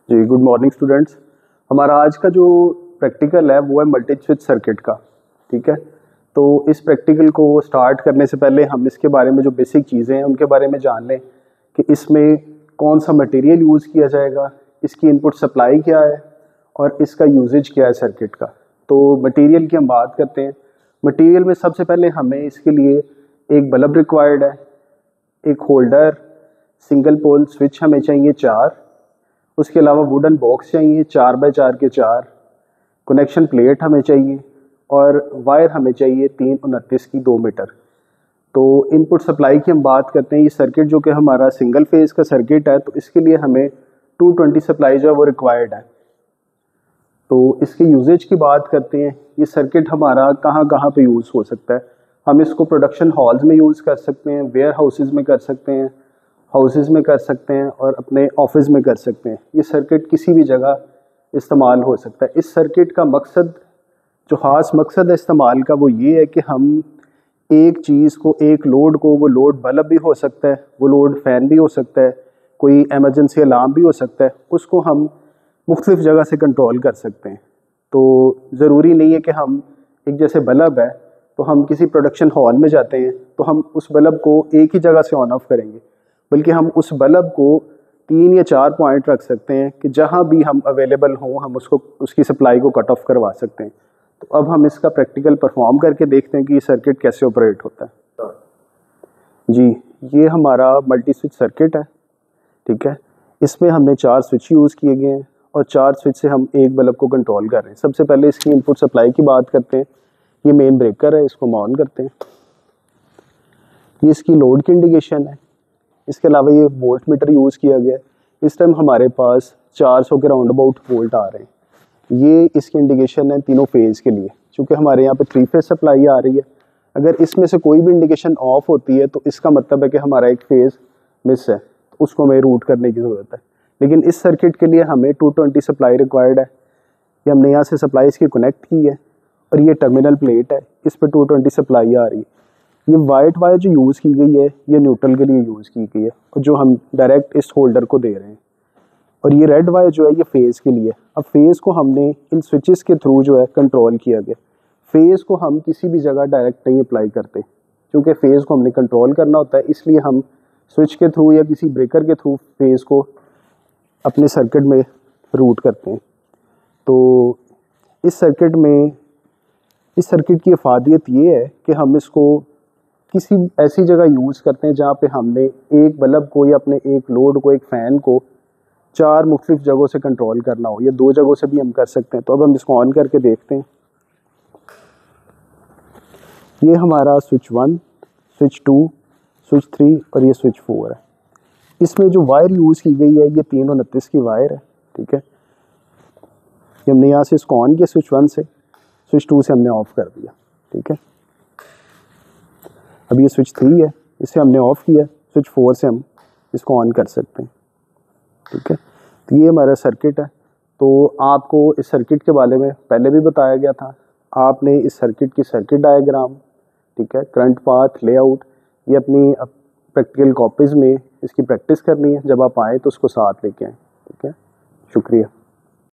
जी, good morning students. हमारा आज का जो प्रैक्टिकल है वो है मल्टी स्विच सर्किट का। ठीक है, तो इस प्रैक्टिकल को स्टार्ट करने से पहले हम इसके बारे में जो बेसिक चीज़ें हैं उनके बारे में जान लें कि इसमें कौन सा मटेरियल यूज़ किया जाएगा, इसकी इनपुट सप्लाई क्या है और इसका यूजेज क्या है सर्किट का। तो मटेरियल की हम बात करते हैं। मटेरियल में सबसे पहले हमें इसके लिए एक बल्ब रिक्वायर्ड है, एक होल्डर, सिंगल पोल स्विच हमें चाहिए 4, उसके अलावा वुडन बॉक्स चाहिए 4x4 के 4, कनेक्शन प्लेट हमें चाहिए और वायर हमें चाहिए 329 की 2 मीटर। तो इनपुट सप्लाई की हम बात करते हैं। ये सर्किट जो कि हमारा सिंगल फेज का सर्किट है, तो इसके लिए हमें 220 सप्लाई जो है वो रिक्वायर्ड है। तो इसके यूजेज की बात करते हैं। ये सर्किट हमारा कहाँ कहाँ पे यूज़ हो सकता है। हम इसको प्रोडक्शन हॉल्स में यूज़ कर सकते हैं, वेयर हाउसेज में कर सकते हैं, हाउसेज में कर सकते हैं और अपने ऑफिस में कर सकते हैं। ये सर्किट किसी भी जगह इस्तेमाल हो सकता है। इस सर्किट का मकसद, जो ख़ास मकसद है इस्तेमाल का, वो ये है कि हम एक चीज़ को, एक लोड को, वो लोड बल्ब भी हो सकता है, वो लोड फ़ैन भी हो सकता है, कोई एमरजेंसी अलार्म भी हो सकता है, उसको हम मुख्तलिफ़ जगह से कंट्रोल कर सकते हैं। तो ज़रूरी नहीं है कि हम एक जैसे बल्ब है तो हम किसी प्रोडक्शन हॉल में जाते हैं तो हम उस बल्ब को एक ही जगह से ऑन ऑफ करेंगे, बल्कि हम उस बल्ब को 3 या 4 पॉइंट रख सकते हैं कि जहाँ भी हम अवेलेबल हों हम उसको, उसकी सप्लाई को कट ऑफ करवा सकते हैं। तो अब हम इसका प्रैक्टिकल परफॉर्म करके देखते हैं कि ये सर्किट कैसे ऑपरेट होता है। जी, ये हमारा मल्टी स्विच सर्किट है। ठीक है, इसमें हमने 4 स्विच यूज़ किए गए हैं और 4 स्विच से हम एक बल्ब को कंट्रोल कर रहे हैं। सबसे पहले इसकी इनपुट सप्लाई की बात करते हैं। ये मेन ब्रेकर है, इसको हम ऑन करते हैं। ये इसकी लोड की इंडिकेशन है। इसके अलावा ये वोल्ट मीटर यूज़ किया गया है। इस टाइम हमारे पास 400 के राउंड अबाउट वोल्ट आ रहे हैं। ये इसकी इंडिकेशन है तीनों फेज़ के लिए। चूँकि हमारे यहाँ पे 3 फेज़ सप्लाई आ रही है, अगर इसमें से कोई भी इंडिकेशन ऑफ होती है तो इसका मतलब है कि हमारा एक फेज़ मिस है, तो उसको हमें रूट करने की ज़रूरत है। लेकिन इस सर्किट के लिए हमें 220 सप्लाई रिक्वायर्ड है। ये हमने यहाँ से सप्लाई इसकी कनेक्ट की है और ये टर्मिनल प्लेट है, इस पर 220 सप्लाई आ रही है। ये वाइट वायर जो यूज़ की गई है ये न्यूट्रल के लिए यूज़ की गई है और जो हम डायरेक्ट इस होल्डर को दे रहे हैं। और ये रेड वायर जो है ये फेज़ के लिए। अब फेज़ को हमने इन स्विचेस के थ्रू जो है कंट्रोल किया गया। फेज़ को हम किसी भी जगह डायरेक्ट नहीं अप्लाई करते, क्योंकि फेज़ को हमने कंट्रोल करना होता है, इसलिए हम स्विच के थ्रू या किसी ब्रेकर के थ्रू फेज़ को अपने सर्किट में रूट करते हैं। तो इस सर्किट की अफादियत ये है कि हम इसको किसी ऐसी जगह यूज़ करते हैं जहाँ पे हमने एक बल्ब को या अपने एक लोड को, एक फ़ैन को 4 मुख्तलिफ जगहों से कंट्रोल करना हो, या 2 जगहों से भी हम कर सकते हैं। तो अब हम इसको ऑन करके देखते हैं। ये हमारा स्विच 1, स्विच 2, स्विच 3 और ये स्विच 4 है। इसमें जो वायर यूज़ की गई है ये 329 की वायर है। ठीक है, ये हमने यहाँ से इसको ऑन किया स्विच 1 से, स्विच 2 से हमने ऑफ़ कर दिया। ठीक है, अब ये स्विच 3 है, इसे हमने ऑफ़ किया, स्विच 4 से हम इसको ऑन कर सकते हैं। ठीक है, तो ये हमारा सर्किट है। तो आपको इस सर्किट के बारे में पहले भी बताया गया था। आपने इस सर्किट की सर्किट डायग्राम, ठीक है, करंट पाथ, लेआउट, ये अपनी प्रैक्टिकल कॉपीज़ में इसकी प्रैक्टिस करनी है। जब आप आएँ तो उसको साथ लेके आएँ। ठीक है, शुक्रिया।